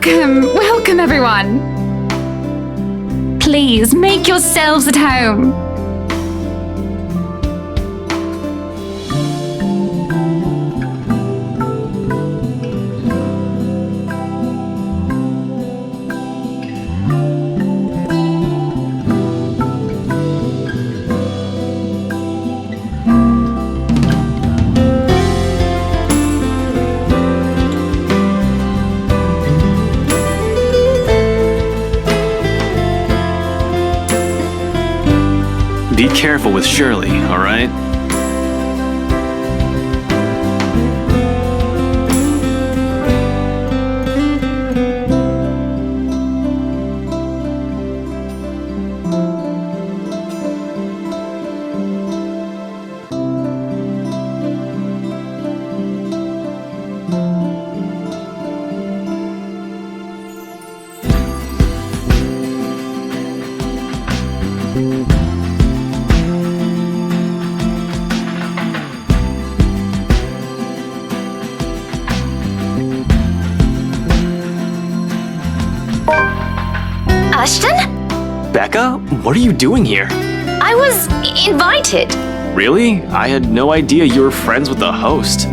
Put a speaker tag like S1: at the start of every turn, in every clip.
S1: Welcome everyone. Please make yourselves at home.
S2: Be careful with Shirley, all right?
S3: Ashton?
S2: Becca, what are you doing here?
S3: I was invited.
S2: Really? I had no idea you were friends with the host.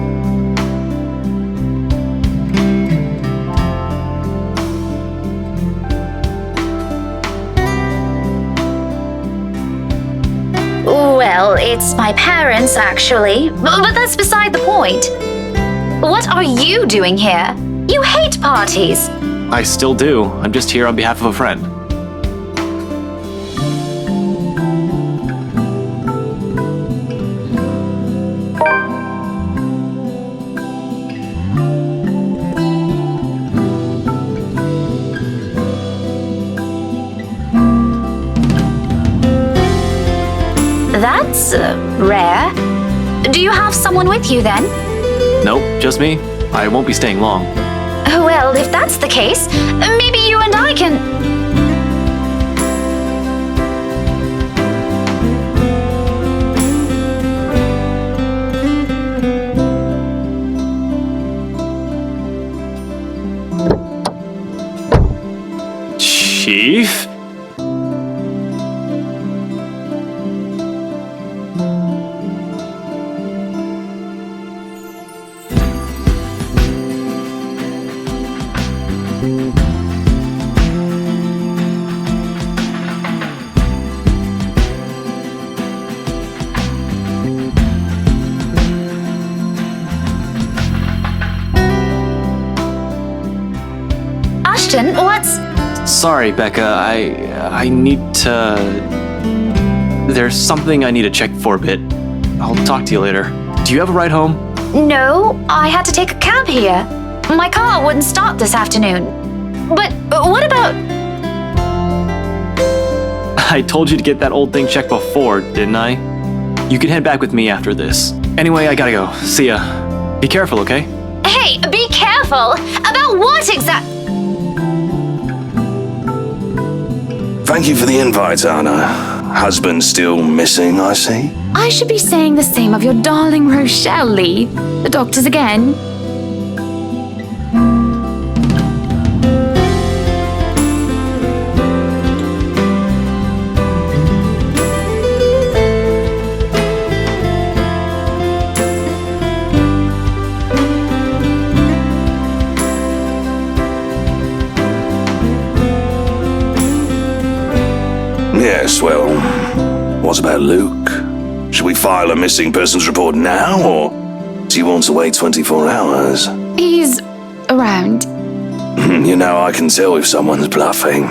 S3: Well, it's my parents, actually. But that's beside the point. What are you doing here? You hate parties.
S2: I still do. I'm just here on behalf of a friend.
S3: That's rare. Do you have someone with you then?
S2: Nope, just me. I won't be staying long.
S3: Well, if that's the case, maybe you and I can...
S2: Chief?
S3: Ashton, what's...
S2: Sorry, Becca. I need to... There's something I need to check for a bit. I'll talk to you later. Do you have a ride home?
S3: No, I had to take a cab here. My car wouldn't start this afternoon. But what about...
S2: I told you to get that old thing checked before, didn't I? You can head back with me after this. Anyway, I gotta go. See ya. Be careful, okay?
S3: Hey, be careful! About what exact...
S4: Thank you for the invite, Anna. Husband still missing, I see.
S1: I should be saying the same of your darling Rochelle, Lee. The doctors again.
S4: Yes, well, what about Luke? Should we file a missing persons report now, or do you want to wait 24 hours?
S1: He's around.
S4: You know, I can tell if someone's bluffing.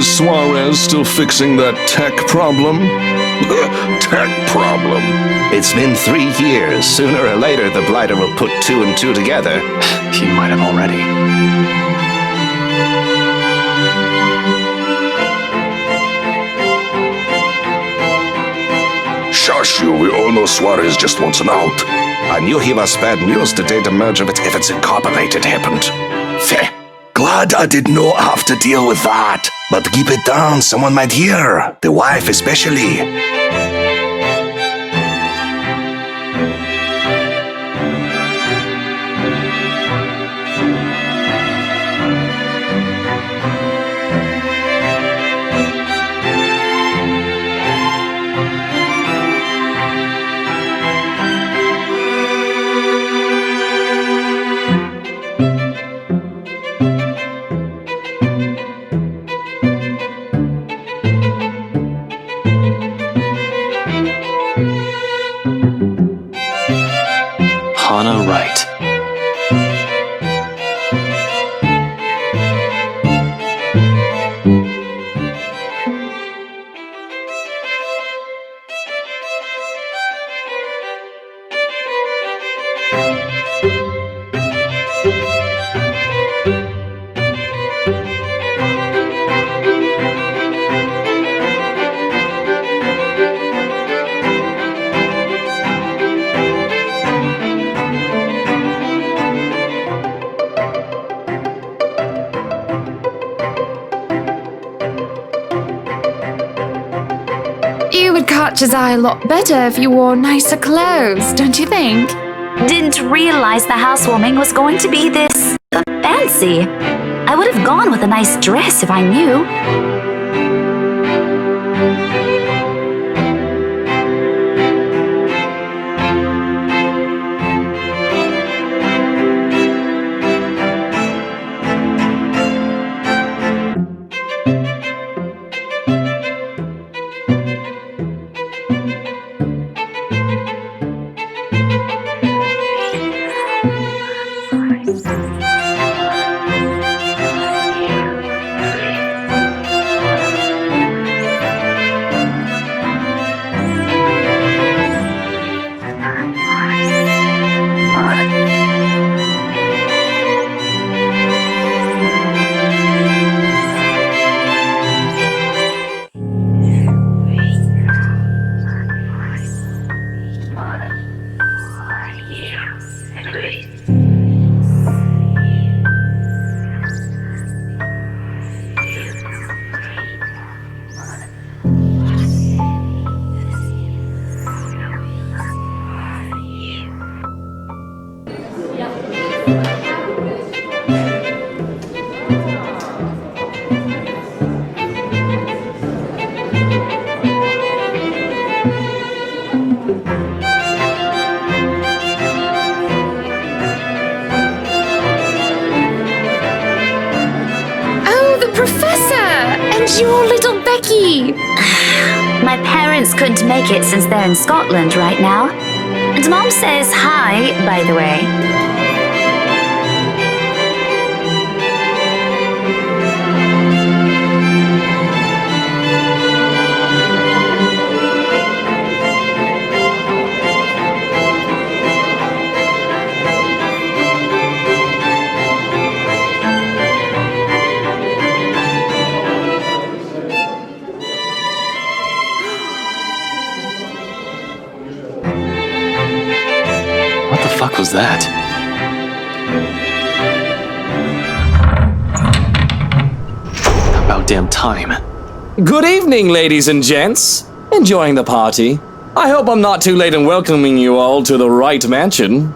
S5: Is Suarez still fixing that tech problem?
S4: Tech problem.
S6: It's been 3 years. Sooner or later, the Blighter will put 2 and 2 together.
S2: He might have already.
S4: Shush you, we all know Suarez just wants an out.
S6: I knew he was bad news the day the merger with Evans Incorporated happened.
S4: Feh. Glad I did not have to deal with that.
S6: But keep it down, someone might hear. The wife especially.
S2: Hana Wright.
S1: You would catch his eye a lot better if you wore nicer clothes, don't you think?
S3: Didn't realize the housewarming was going to be this fancy. I would have gone with a nice dress if I knew.
S1: Your little Becky!
S3: My parents couldn't make it since they're in Scotland right now. And Mom says hi, by the way.
S2: What the fuck was that? About damn time.
S7: Good evening, ladies and gents. Enjoying the party? I hope I'm not too late in welcoming you all to the Wright Mansion.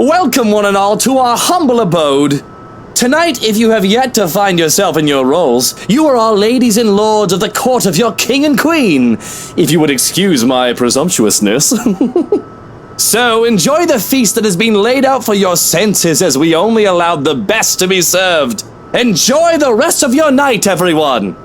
S7: Welcome one and all to our humble abode. Tonight, if you have yet to find yourself in your roles, you are all ladies and lords of the court of your king and queen, if you would excuse my presumptuousness. So, enjoy the feast that has been laid out for your senses as we only allowed the best to be served. Enjoy the rest of your night, everyone!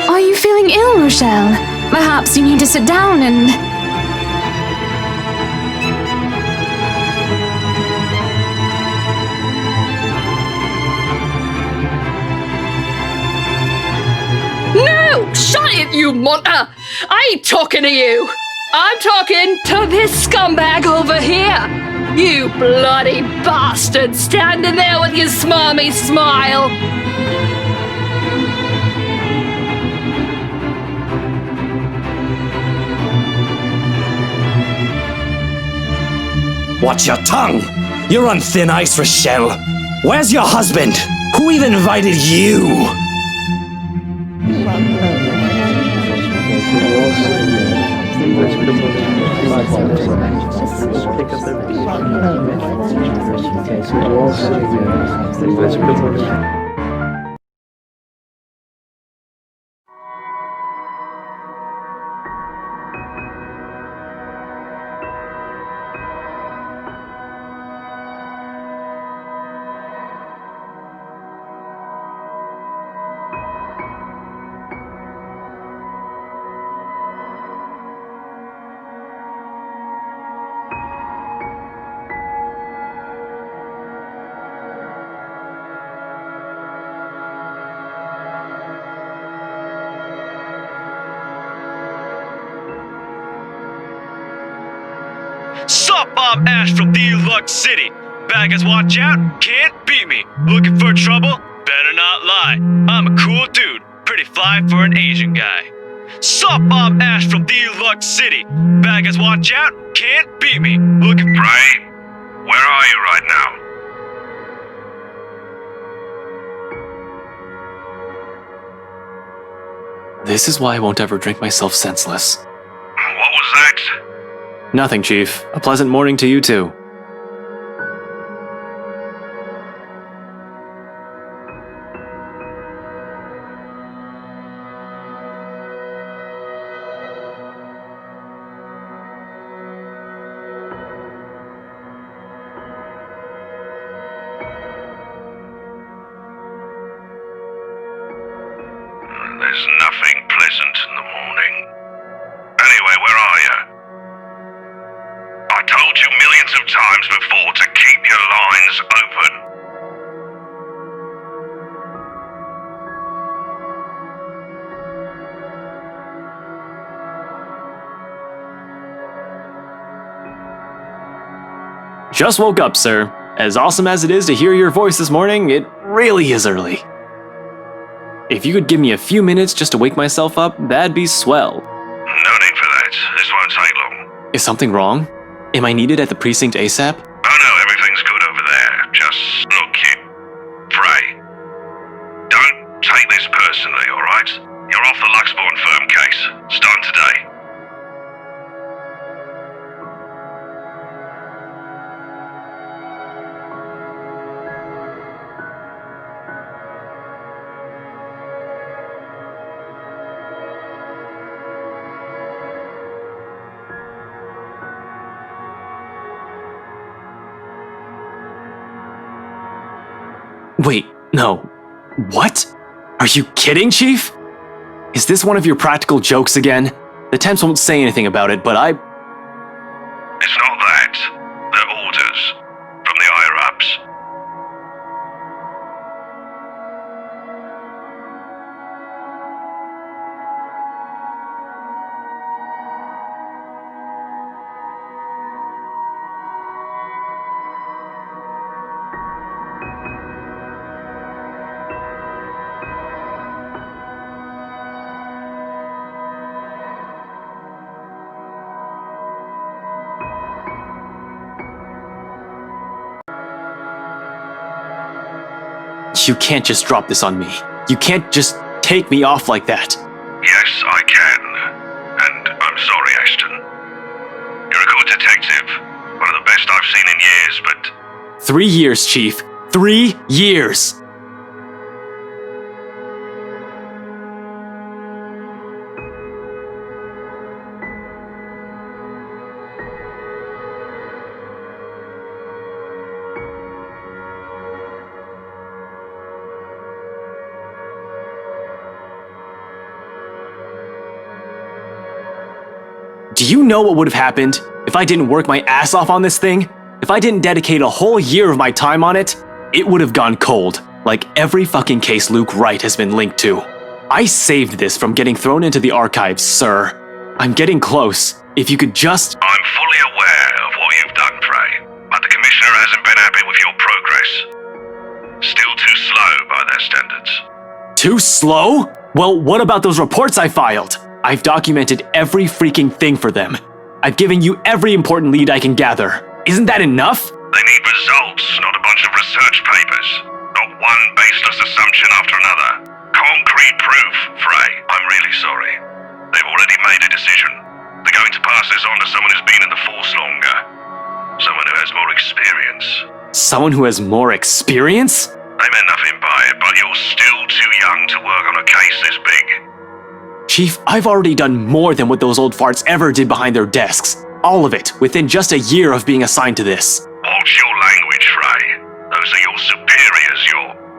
S1: Are you feeling ill, Rochelle? Perhaps you need to sit down and...
S8: No! Shut it, you munter! I ain't talking to you! I'm talking to this scumbag over here! You bloody bastard standing there with your smarmy smile!
S7: Watch your tongue! You're on thin ice, Rochelle. Where's your husband? Who even invited you?
S9: Sup, I'm Ash from Deluxe City. Baggers, watch out, can't beat me. Looking for trouble? Better not lie. I'm a cool dude, pretty fly for an Asian guy. Sup, I'm Ash from Deluxe City. Baggers, watch out, can't beat me. Looking for...
S4: Ray, where are you right now?
S2: This is why I won't ever drink myself senseless.
S4: What was that?
S2: Nothing, Chief. A pleasant morning to you too.
S4: There's nothing pleasant in the morning. Anyway, where are you? I told you millions of times before to keep your lines open.
S2: Just woke up, sir. As awesome as it is to hear your voice this morning, it really is early. If you could give me a few minutes just to wake myself up, that'd be swell.
S4: No need for that. This won't take long.
S2: Is something wrong? Am I needed at the precinct ASAP?
S4: Oh no, everything's good over there. Just look, kid. Pray. Don't take this personally, alright? You're off the Luxborn firm case. Starting today.
S2: Wait, no. What? Are you kidding, Chief? Is this one of your practical jokes again? The temps won't say anything about it, but
S4: It's not that. They're orders. From the higher-ups.
S2: You can't just drop this on me. You can't just take me off like that.
S4: Yes, I can. And I'm sorry, Ashton. You're a good detective. One of the best I've seen in years, but
S2: 3 years, Chief. 3 years! Do you know what would have happened if I didn't work my ass off on this thing? If I didn't dedicate a whole year of my time on it, it would have gone cold, like every fucking case Luke Wright has been linked to. I saved this from getting thrown into the archives, sir. I'm getting close. If you could just...
S4: I'm fully aware of what you've done, Frey. But the Commissioner hasn't been happy with your progress. Still too slow by their standards.
S2: Too slow? Well, what about those reports I filed? I've documented every freaking thing for them. I've given you every important lead I can gather. Isn't that enough?
S4: They need results, not a bunch of research papers. Not one baseless assumption after another. Concrete proof, Frey. I'm really sorry. They've already made a decision. They're going to pass this on to someone who's been in the force longer. Someone who has more experience.
S2: Someone who has more experience?
S4: They meant nothing by it, but you're still too young to work on a case this big.
S2: Chief, I've already done more than what those old farts ever did behind their desks. All of it, within just a year of being assigned to this.
S4: Watch your language, Frey. Those are your superiors,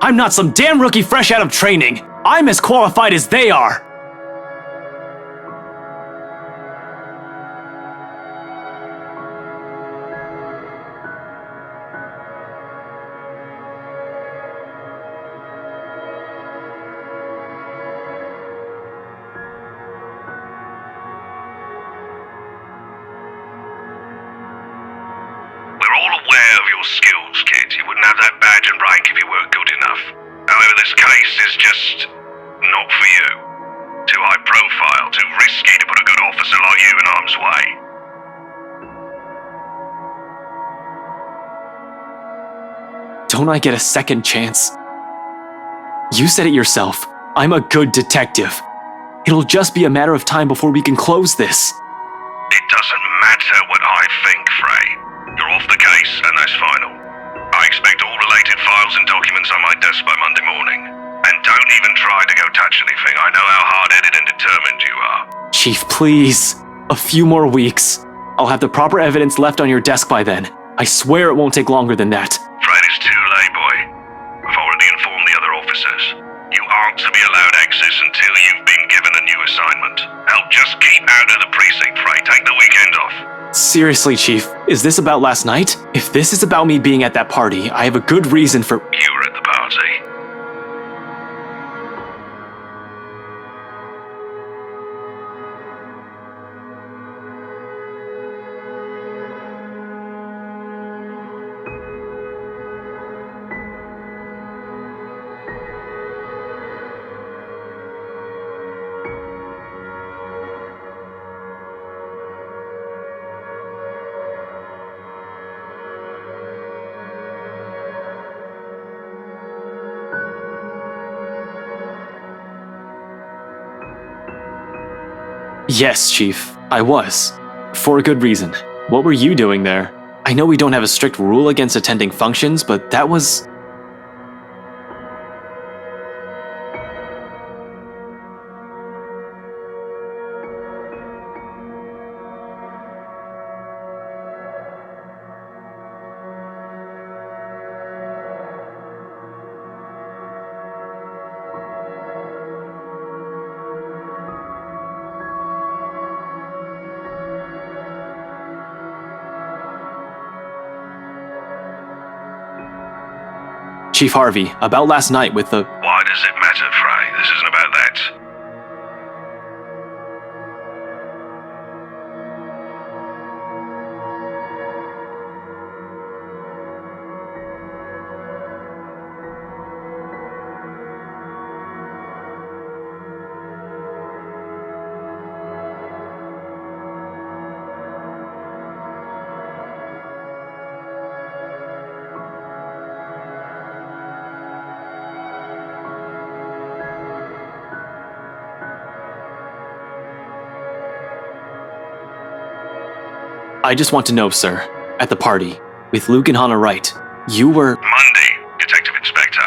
S2: I'm not some damn rookie fresh out of training. I'm as qualified as they are.
S4: We're all aware of your skills, kid. You wouldn't have that badge and rank if you weren't good enough. However, this case is just not for you. Too high profile, too risky to put a good officer like you in harm's way.
S2: Don't I get a second chance? You said it yourself. I'm a good detective. It'll just be a matter of time before we can close this.
S4: It doesn't matter what I think, Frey. You're off the case, and that's final. I expect all related files and documents on my desk by Monday morning. And don't even try to go touch anything. I know how hard-headed and determined you are.
S2: Chief, please. A few more weeks. I'll have the proper evidence left on your desk by then. I swear it won't take longer than that.
S4: Fred, it's too late, boy. I've already informed the other officers. You aren't to be allowed access until you've been given a new assignment. Help just keep out of the precinct, Frey. Take the weekend off.
S2: Seriously, Chief, is this about last night? If this is about me being at that party, I have a good reason for—
S4: You were at the party.
S2: Yes, Chief, I was. For a good reason. What were you doing there? I know we don't have a strict rule against attending functions, but that was— Chief Harvey, about last night with the—
S4: Why does it matter, Frey? This isn't about that.
S2: I just want to know, sir, at the party, with Luke and Hannah Wright, you were...
S4: Monday, Detective Inspector.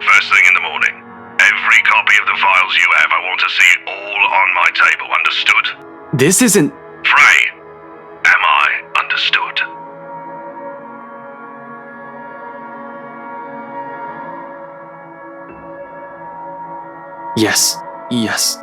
S4: First thing in the morning. Every copy of the files you have, I want to see it all on my table, understood?
S2: This isn't...
S4: Frey, am I understood?
S2: Yes. Yes.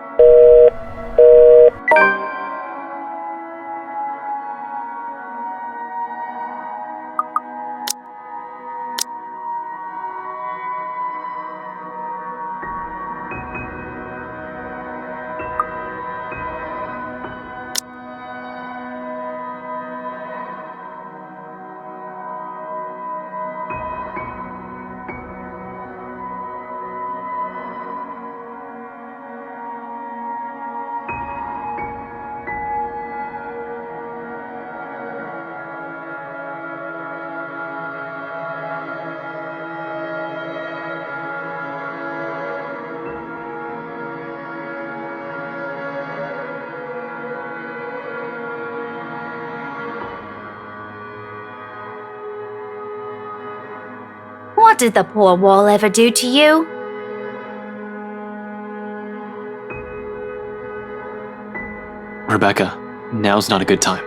S3: What did the poor wall ever do to you?
S2: Rebecca, now's not a good time.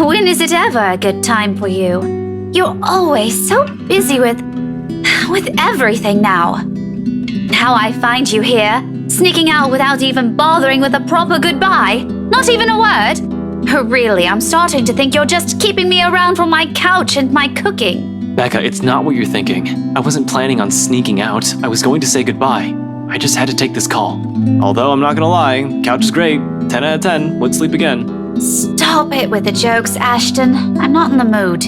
S3: When is it ever a good time for you? You're always so busy with everything now. Now I find you here, sneaking out without even bothering with a proper goodbye. Not even a word. Really, I'm starting to think you're just keeping me around for my couch and my cooking.
S2: Becca, it's not what you're thinking. I wasn't planning on sneaking out. I was going to say goodbye. I just had to take this call. Although I'm not gonna lie, couch is great. 10 out of 10. Would sleep again.
S3: Stop it with the jokes, Ashton. I'm not in the mood.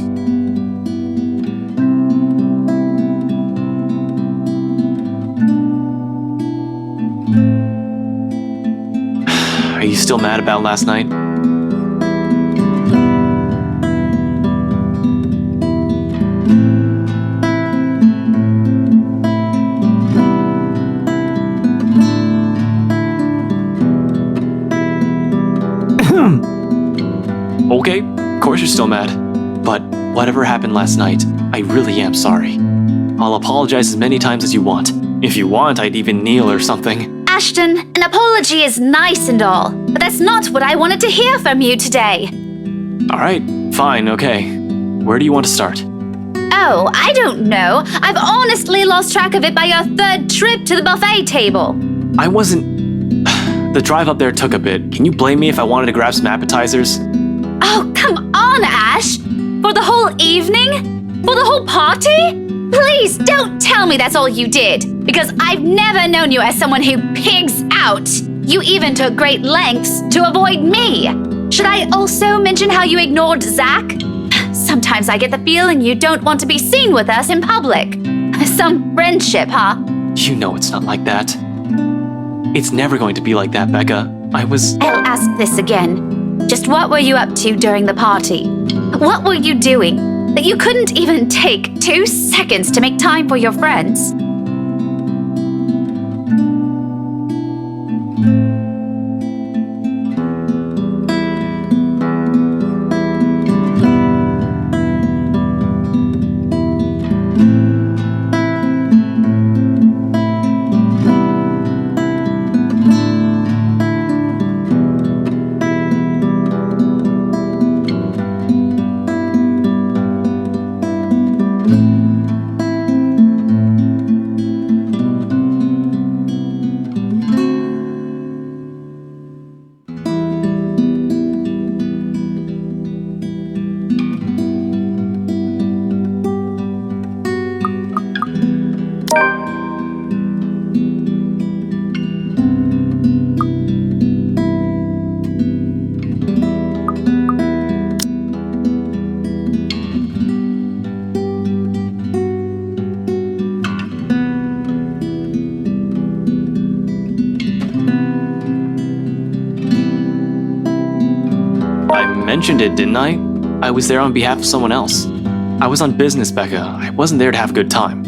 S2: Are you still mad about last night? Okay, of course you're still mad. But whatever happened last night, I really am sorry. I'll apologize as many times as you want. If you want, I'd even kneel or something.
S3: Ashton, an apology is nice and all, but that's not what I wanted to hear from you today.
S2: Alright, fine, okay. Where do you want to start?
S3: Oh, I don't know. I've honestly lost track of it by your third trip to the buffet table.
S2: I wasn't... The drive up there took a bit. Can you blame me if I wanted to grab some appetizers?
S3: Oh, come on, Ash! For the whole evening? For the whole party? Please don't tell me that's all you did, because I've never known you as someone who pigs out. You even took great lengths to avoid me. Should I also mention how you ignored Zach? Sometimes I get the feeling you don't want to be seen with us in public. Some friendship, huh?
S2: You know it's not like that. It's never going to be like that, Becca.
S3: I'll ask this again. Just what were you up to during the party? What were you doing that you couldn't even take 2 seconds to make time for your friends?
S2: mentioned it, didn't I? I was there on behalf of someone else. I was on business, Becca. I wasn't there to have a good time.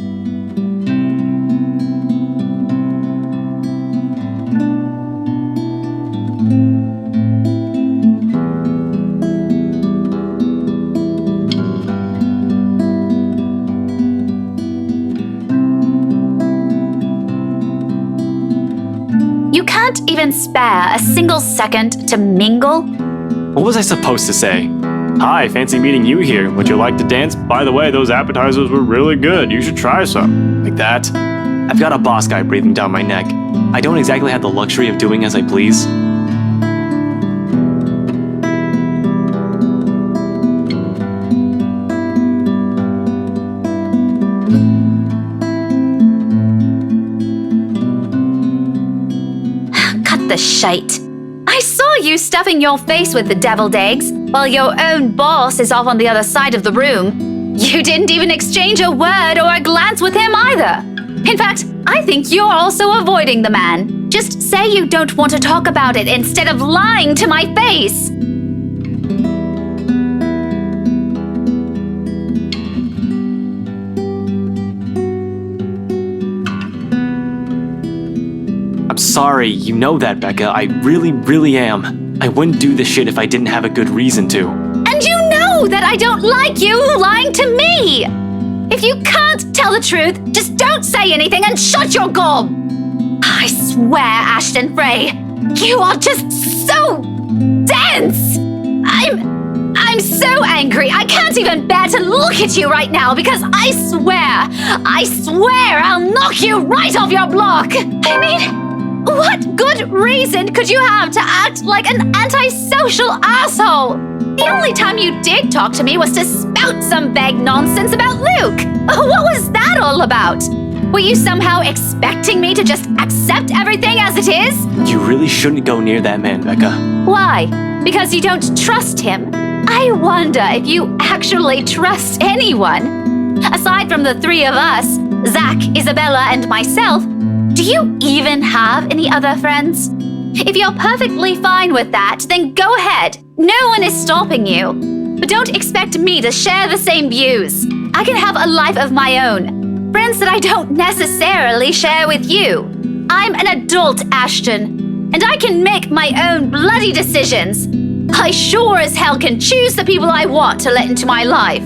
S3: You can't even spare a single second to mingle?
S2: What was I supposed to say? Hi, fancy meeting you here. Would you like to dance? By the way, those appetizers were really good. You should try some. Like that? I've got a boss guy breathing down my neck. I don't exactly have the luxury of doing as I please.
S3: Cut the shite. I saw you stuffing your face with the deviled eggs while your own boss is off on the other side of the room. You didn't even exchange a word or a glance with him either. In fact, I think you're also avoiding the man. Just say you don't want to talk about it instead of lying to my face.
S2: I'm sorry, you know that, Becca. I really am. I wouldn't do this shit if I didn't have a good reason to.
S3: And you know that I don't like you lying to me! If you can't tell the truth, just don't say anything and shut your gob! I swear, Ashton Frey, you are just so dense! I'm so angry, I can't even bear to look at you right now because I swear I'll knock you right off your block! I mean, what good reason could you have to act like an antisocial asshole? The only time you did talk to me was to spout some vague nonsense about Luke. What was that all about? Were you somehow expecting me to just accept everything as it is?
S2: You really shouldn't go near that man, Becca.
S3: Why? Because you don't trust him? I wonder if you actually trust anyone. Aside from the three of us, Zach, Isabella, and myself, do you even have any other friends? If you're perfectly fine with that, then go ahead. No one is stopping you. But don't expect me to share the same views. I can have a life of my own. Friends that I don't necessarily share with you. I'm an adult, Ashton, and I can make my own bloody decisions. I sure as hell can choose the people I want to let into my life.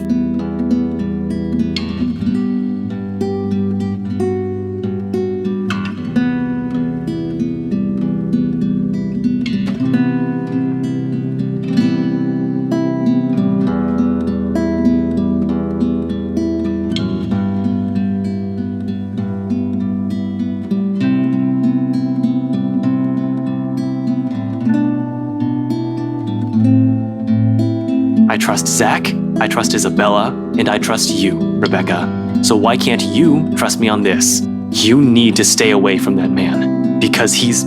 S2: I trust Zach, I trust Isabella, and I trust you, Rebecca. So why can't you trust me on this? You need to stay away from that man. Because he's...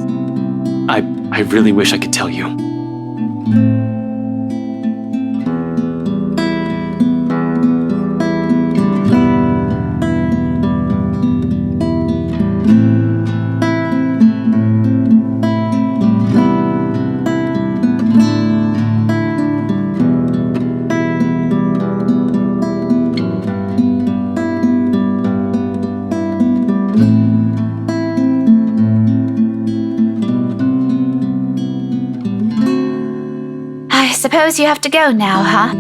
S2: I really wish I could tell you.
S3: Suppose you have to go now, huh?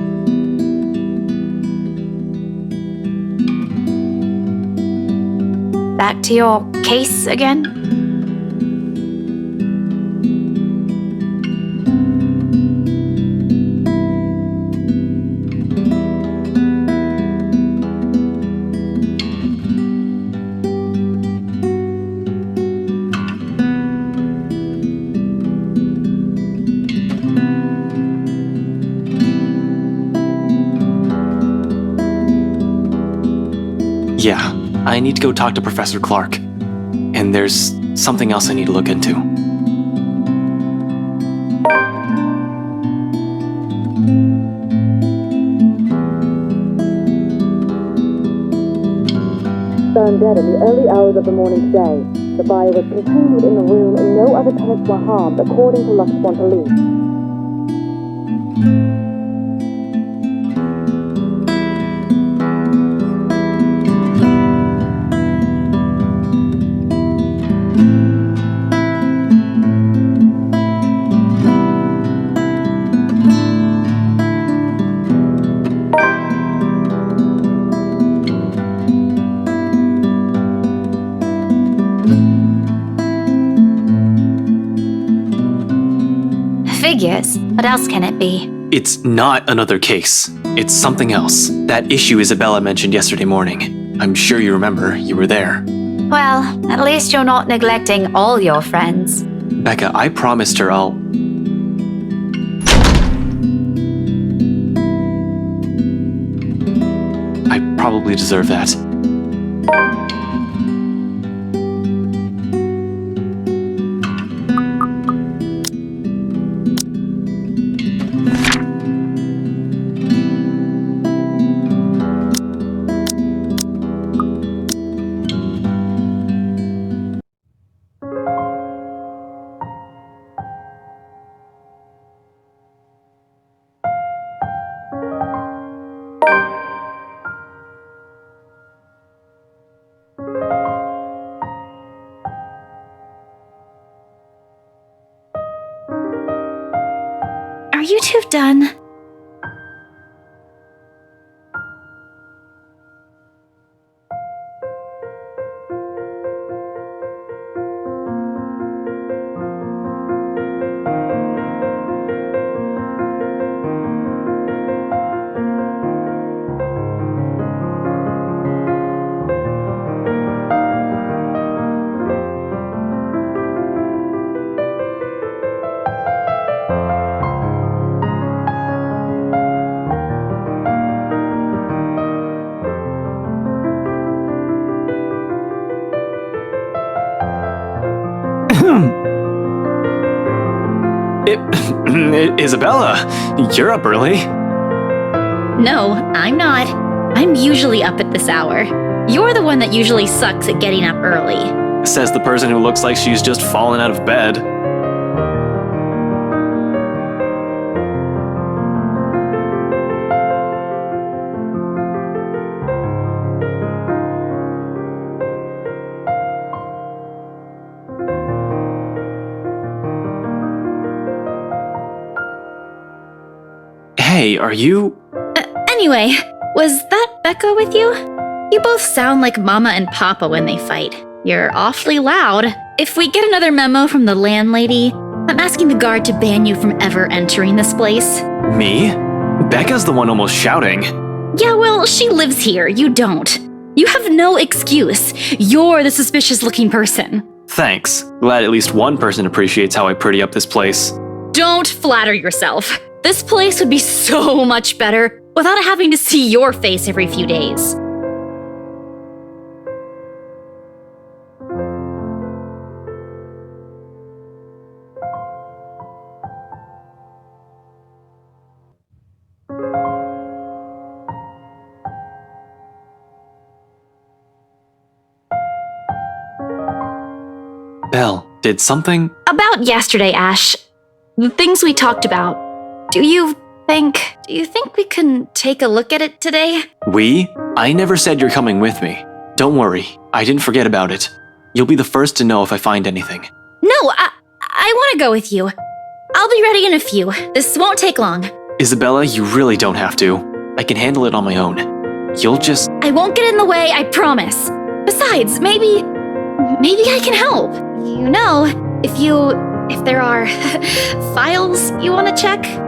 S3: Back to your case again?
S2: Yeah, I need to go talk to Professor Clark. And there's something else I need to look into.
S10: Found dead in the early hours of the morning today. The buyer was contained within the room and no other tenants were harmed, according to Lux Police.
S3: Figures. What else can it be?
S2: It's not another case. It's something else. That issue Isabella mentioned yesterday morning. I'm sure you remember. You were there.
S3: Well, at least you're not neglecting all your friends.
S2: Becca, I promised her I'll... I probably deserve that.
S3: Are you two done?
S2: Isabella, you're up early.
S11: No, I'm not. I'm usually up at this hour. You're the one that usually sucks at getting up early.
S2: Says the person who looks like she's just fallen out of bed. Hey, are you...
S11: Anyway, was that Becca with you? You both sound like Mama and Papa when they fight. You're awfully loud. If we get another memo from the landlady, I'm asking the guard to ban you from ever entering this place.
S2: Me? Becca's the one almost shouting.
S11: Yeah, well, she lives here. You don't. You have no excuse. You're the suspicious-looking person.
S2: Thanks. Glad at least one person appreciates how I pretty up this place.
S11: Don't flatter yourself. This place would be so much better without having to see your face every few days.
S2: Belle, did something...
S11: About yesterday, Ash. The things we talked about. Do you think we can take a look at it today?
S2: We? I never said you're coming with me. Don't worry, I didn't forget about it. You'll be the first to know if I find anything.
S11: No, I want to go with you. I'll be ready in a few. This won't take long.
S2: Isabella, you really don't have to. I can handle it on my own. You'll just...
S11: I won't get in the way, I promise. Besides, maybe I can help. You know, if there are files you want to check.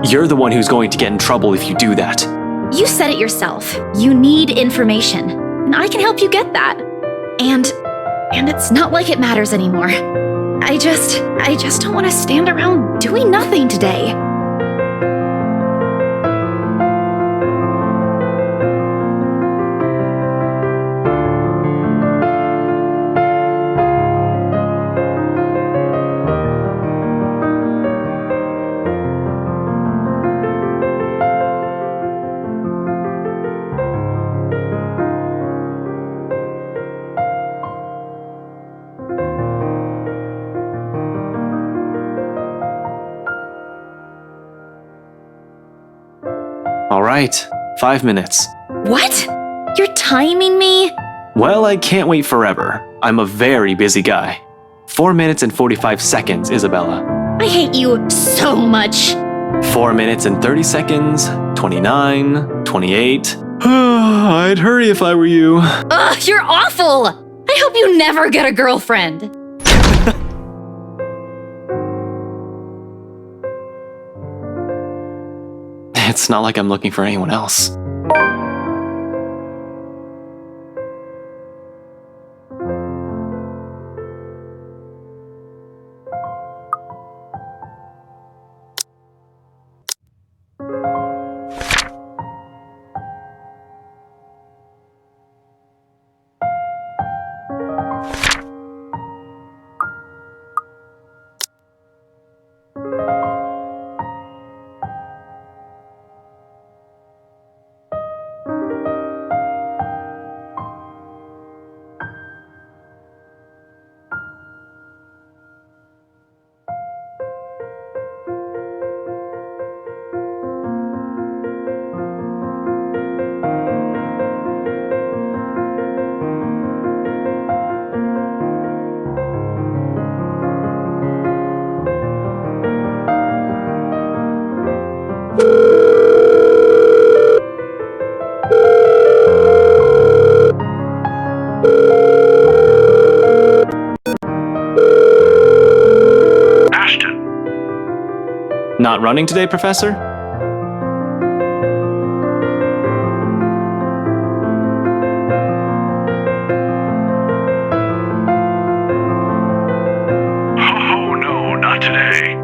S2: You're the one who's going to get in trouble if you do that.
S11: You said it yourself. You need information, and I can help you get that. And it's not like it matters anymore. I just don't want to stand around doing nothing today.
S2: All right, 5 minutes.
S11: What? You're timing me?
S2: Well, I can't wait forever. I'm a very busy guy. 4 minutes and 45 seconds, Isabella.
S11: I hate you so much.
S2: 4 minutes and 30 seconds, 29, 28. I'd hurry if I were you.
S11: Ugh, you're awful! I hope you never get a girlfriend.
S2: It's not like I'm looking for anyone else.
S4: Ashton,
S2: Not running today, Professor?
S4: oh no, not today.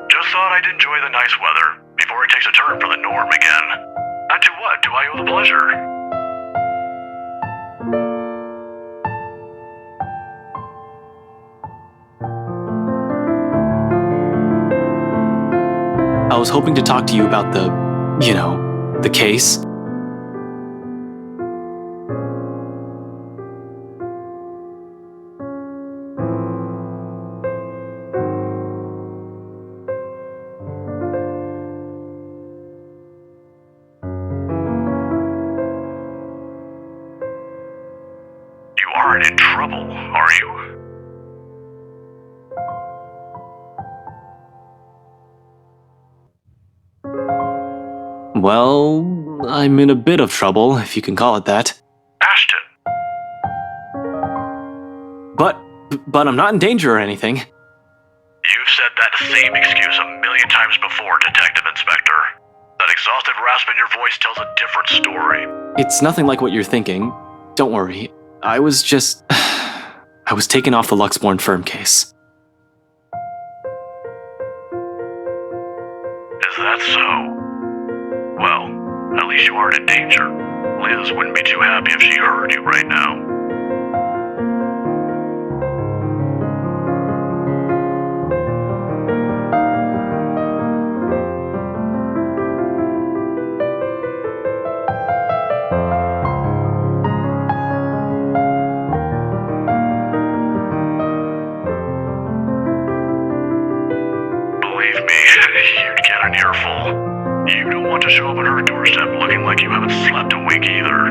S4: Just thought I'd enjoy the nice weather before it takes a turn for the norm again. And to what do I owe the pleasure?
S2: I was hoping to talk to you about the case.
S4: You aren't in trouble, are you?
S2: Well, I'm in a bit of trouble, if you can call it that.
S4: Ashton,
S2: But I'm not in danger or anything.
S4: you've said that same excuse a million times before, Detective Inspector. That exhausted rasp in your voice tells a different story.
S2: It's nothing like what you're thinking. Don't worry. I was taken off the Luxborn firm case.
S4: Is that so? Well, at least you aren't in danger. Liz wouldn't be too happy if she heard you right now. Believe me, you'd get an earful. You don't want to show up at her doorstep looking like you haven't slept a wink either.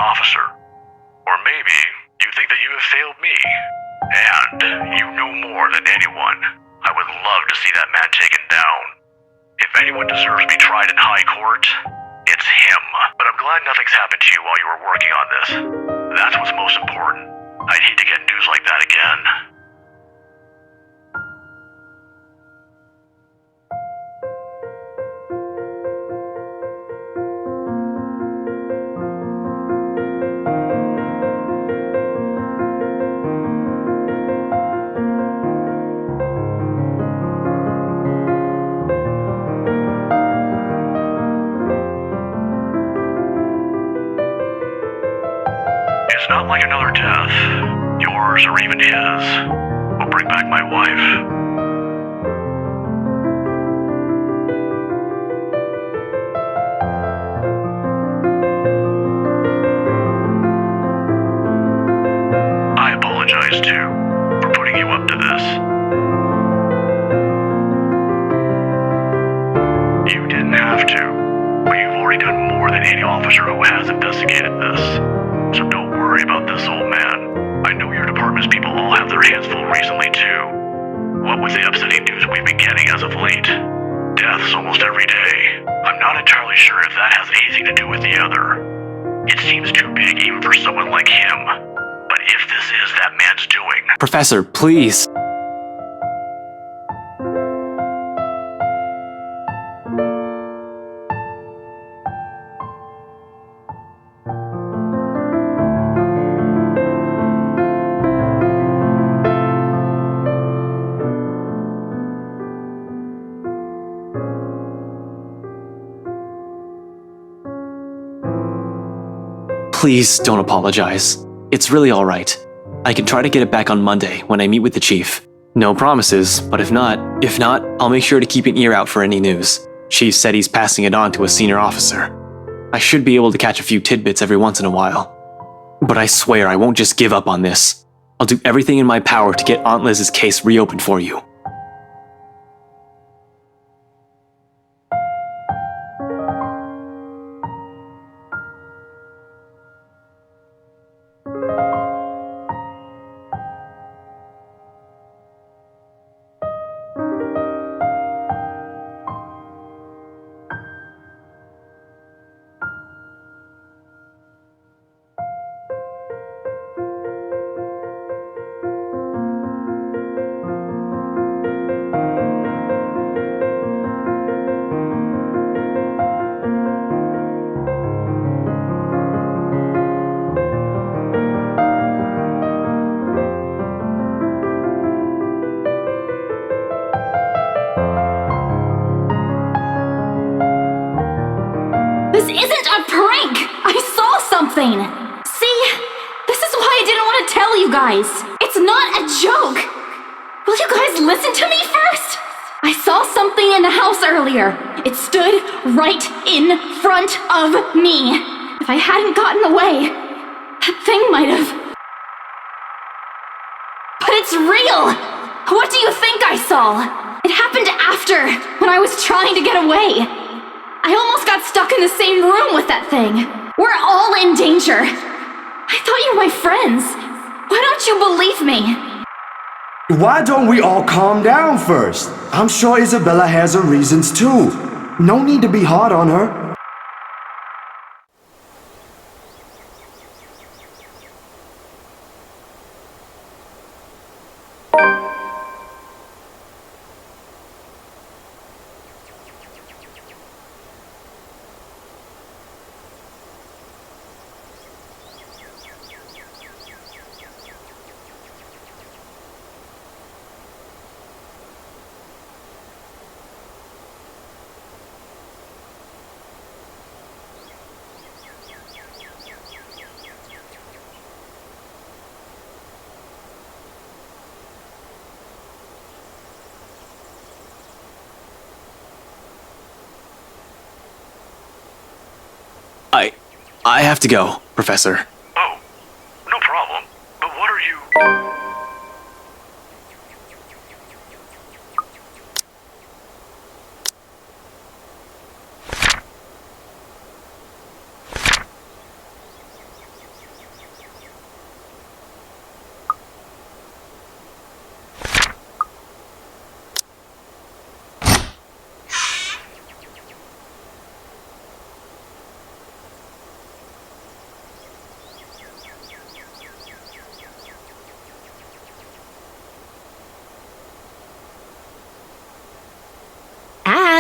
S4: officer. Or maybe you think that you have failed me. And you know more than anyone. I would love to see that man taken down. If anyone deserves to be tried in high court, it's him. But I'm glad nothing's happened to you while you were working on this. That's what's most important. I'd hate to get news like that again. It's not like another death, yours or even his, will bring back my wife. I apologize too, for putting you up to this. You didn't have to, but you've already done more than any officer who has investigated this. So don't worry about this, old man. I know your department's people all have their hands full recently, too. What with the upsetting news we've been getting as of late. Deaths almost every day. I'm not entirely sure if that has anything to do with the other. It seems too big even for someone like him. But if this is that man's doing...
S2: Professor, please. Please don't apologize. It's really alright. I can try to get it back on Monday when I meet with the chief. No promises, but if not, I'll make sure to keep an ear out for any news. Chief said he's passing it on to a senior officer. I should be able to catch a few tidbits every once in a while. But I swear I won't just give up on this. I'll do everything in my power to get Aunt Liz's case reopened for you.
S11: This isn't a prank! I saw something! See? This is why I didn't want to tell you guys! It's not a joke! Will you guys listen to me first? I saw something in the house earlier. It stood right in front of me. If I hadn't gotten away, that thing might have... But it's real! What do you think I saw? It happened after, when I was trying to get away. I almost got stuck in the same room with that thing. We're all in danger. I thought you were my friends. Why don't you believe me?
S12: Why don't we all calm down first? I'm sure Isabella has her reasons too. No need to be hard on her.
S2: I have to go, Professor.
S4: Oh, no problem. But what are you...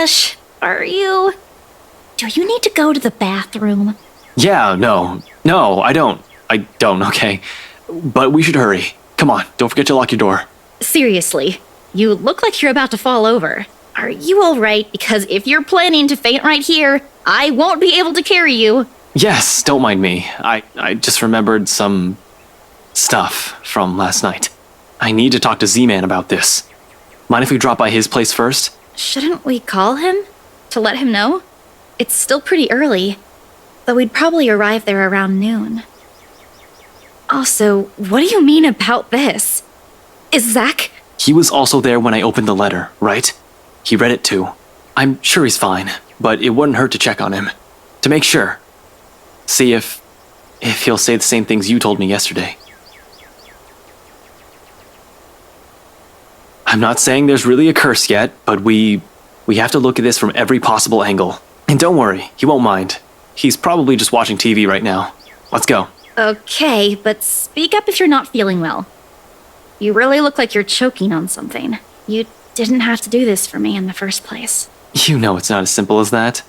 S11: Ash, do you need to go to the bathroom?
S2: Yeah, no, I don't. Okay. But we should hurry. Come on, don't forget to lock your door.
S11: Seriously, you look like you're about to fall over. Are you alright? Because if you're planning to faint right here, I won't be able to carry you.
S2: Yes, don't mind me. I just remembered some stuff from last night. I need to talk to Z-Man about this. Mind if we drop by his place first?
S11: Shouldn't we call him? To let him know? It's still pretty early, though we'd probably arrive there around noon. Also, what do you mean about this? Is Zach...
S2: He was also there when I opened the letter, right? He read it too. I'm sure he's fine, but it wouldn't hurt to check on him. To make sure. See if he'll say the same things you told me yesterday. I'm not saying there's really a curse yet, but we have to look at this from every possible angle. And don't worry, he won't mind. He's probably just watching TV right now. Let's go.
S11: Okay, but speak up if you're not feeling well. You really look like you're choking on something. You didn't have to do this for me in the first place.
S2: You know it's not as simple as that.